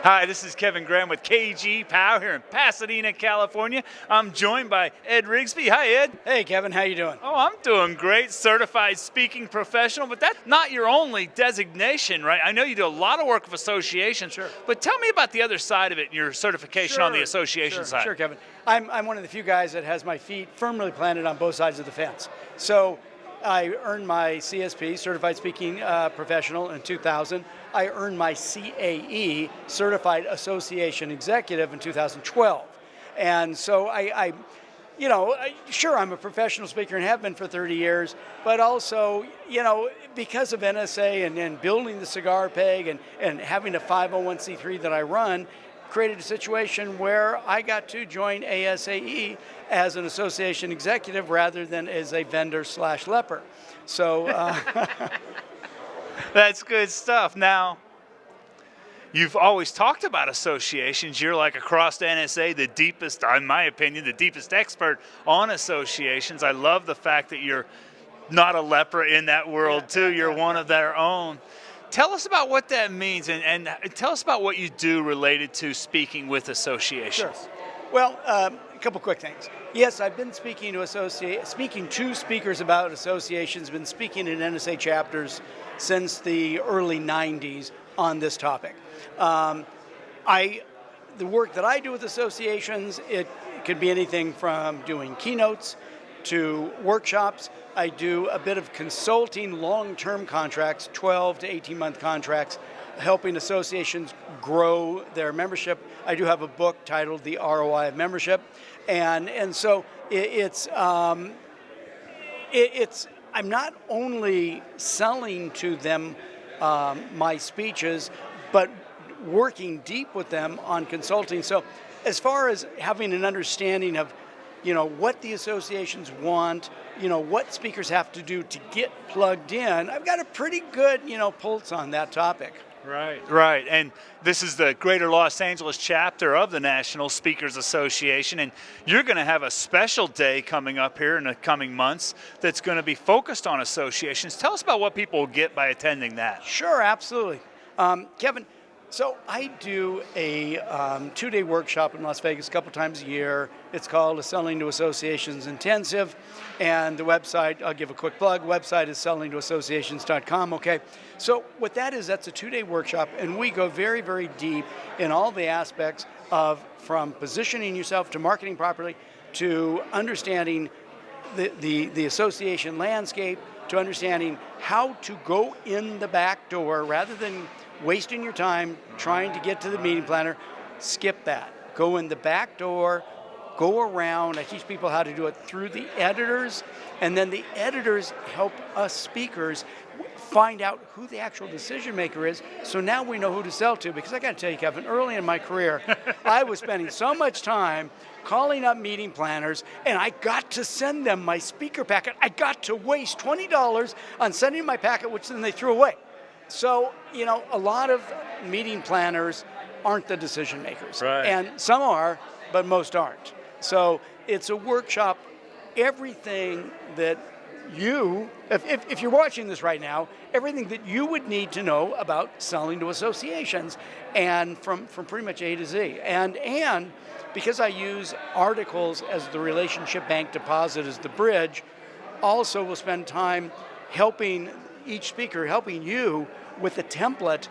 Hi, this is Kevin Graham with KGPOW here in Pasadena, California. I'm joined by Ed Rigsbee. Hi, Ed. Hey, Kevin. How you doing? Oh, I'm doing great. Certified speaking professional, but that's not your only designation, right? I know you do a lot of work with associations. Sure. But tell me about the other side of it, your certification on the association side. Sure, Kevin. I'm one of the few guys that has my feet firmly planted on both sides of the fence. So I earned my CSP, Certified Speaking Professional, in 2000. I earned my CAE, Certified Association Executive, in 2012. And so sure, I'm a professional speaker and have been for 30 years, but also, because of NSA and building the cigar peg and having a 501c3 that I run, created a situation where I got to join ASAE as an association executive rather than as a vendor/leper. So that's good stuff. Now, you've always talked about associations. You're like across the NSA, the deepest, in my opinion, the deepest expert on associations. I love the fact that you're not a leper in that world too. You're one of their own. Tell us about what that means, and tell us about what you do related to speaking with associations. Sure. Well, a couple quick things. Yes, I've been speaking to speakers about associations, been speaking in NSA chapters since the early 90s on this topic. The work that I do with associations, it could be anything from doing keynotes to workshops. I do a bit of consulting, long-term contracts, 12 to 18-month contracts, helping associations grow their membership. I do have a book titled The ROI of Membership, and so I'm not only selling to them my speeches, but working deep with them on consulting. So as far as having an understanding of what the associations want, what speakers have to do to get plugged in, I've got a pretty good, pulse on that topic. Right. And this is the Greater Los Angeles chapter of the National Speakers Association, and you're going to have a special day coming up here in the coming months that's going to be focused on associations. Tell us about what people will get by attending that. Sure, absolutely. Kevin, so I do a 2-day workshop in Las Vegas a couple times a year. It's called a Selling to Associations Intensive, and the website, I'll give a quick plug, website is sellingtoassociations.com, okay? So what that is, that's a 2-day workshop, and we go very, very deep in all the aspects from positioning yourself to marketing properly, to understanding the association landscape, to understanding how to go in the back door rather than wasting your time trying to get to the meeting planner. Skip that. Go in the back door, go around. I teach people how to do it through the editors, and then the editors help us speakers find out who the actual decision maker is, so now we know who to sell to. Because I got to tell you, Kevin, early in my career, I was spending so much time calling up meeting planners, and I got to send them my speaker packet. I got to waste $20 on sending my packet, which then they threw away. So, a lot of meeting planners aren't the decision makers. Right. And some are, but most aren't. So it's a workshop. Everything that if you're watching this right now, everything that you would need to know about selling to associations, and from pretty much A to Z. And because I use articles as the relationship bank deposit as the bridge, also will spend time helping each speaker, helping you with a template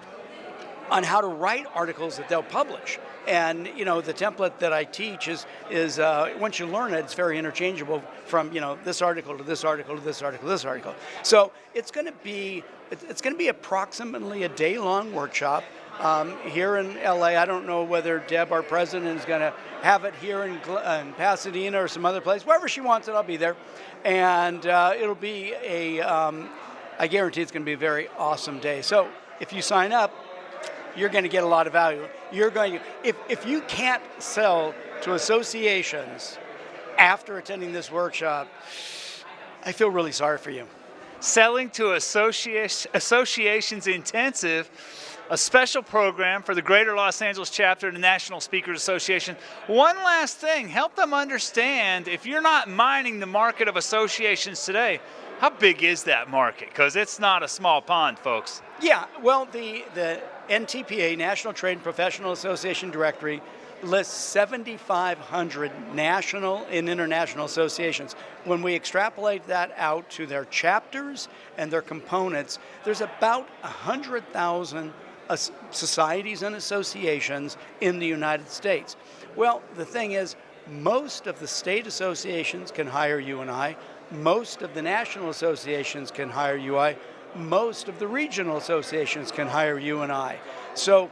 on how to write articles that they'll publish. And the template that I teach is once you learn it, it's very interchangeable from this article to this article to this article to this article. So it's going to be approximately a day-long workshop here in LA. I don't know whether Deb, our president, is going to have it here in Pasadena or some other place. Wherever she wants it, I'll be there. And it'll be I guarantee it's going to be a very awesome day. So if you sign up, you're going to get a lot of value. If you can't sell to associations after attending this workshop, I feel really sorry for you. Selling to Associations Intensive, a special program for the Greater Los Angeles chapter of the National Speakers Association. One last thing, help them understand, if you're not mining the market of associations today, how big is that market? Because it's not a small pond, folks. Yeah, well, the NTPA, National Trade and Professional Association Directory, lists 7,500 national and international associations. When we extrapolate that out to their chapters and their components, there's about 100,000 societies and associations in the United States. Well, the thing is, most of the state associations can hire you and I. Most of the national associations can hire you and I. Most of the regional associations can hire you and I. So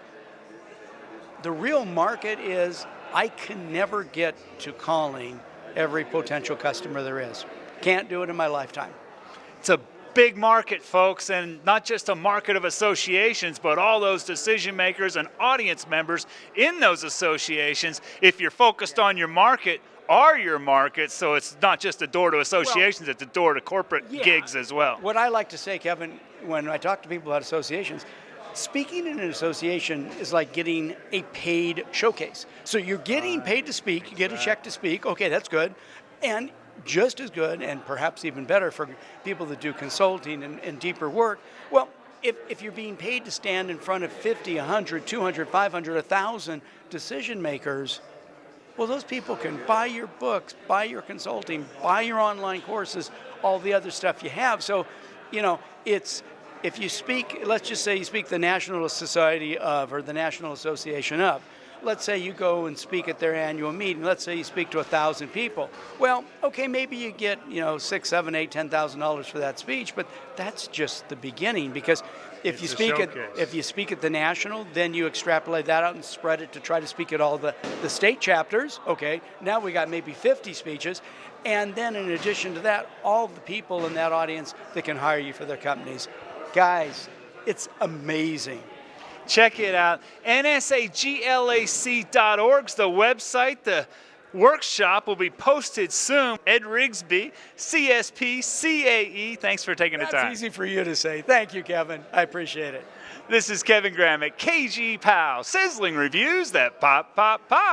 the real market is, I can never get to calling every potential customer there is. Can't do it in my lifetime. It's a big market, folks, and not just a market of associations, but all those decision makers and audience members in those associations. If you're focused on your market, are your market, so it's not just a door to associations, it's a door to corporate gigs as well. What I like to say, Kevin, when I talk to people about associations, speaking in an association is like getting a paid showcase. So you're getting paid to speak, you get a check to speak, okay, that's good. And just as good, and perhaps even better for people that do consulting and deeper work, well, if you're being paid to stand in front of 50, 100, 200, 500, 1,000 decision makers, well, those people can buy your books, buy your consulting, buy your online courses, all the other stuff you have. So, you know, it's, if you speak, let's just say you speak the National Society of, or the National Association of, let's say you go and speak at their annual meeting, let's say you speak to 1,000 people. Well, okay, maybe you get, you know, $6,000, $7,000, $8,000, $10,000 for that speech, but that's just the beginning, because if you speak at the national, then you extrapolate that out and spread it to try to speak at all the state chapters. Okay, now we got maybe 50 speeches, and then in addition to that, all the people in that audience that can hire you for their companies. Guys, it's amazing. Check it out. NSAGLAC.org is the website. The workshop will be posted soon. Ed Rigsbee, CSP, CAE. Thanks for taking the time. That's easy for you to say. Thank you, Kevin. I appreciate it. This is Kevin Graham at KGPOW. Sizzling reviews that pop, pop, pop.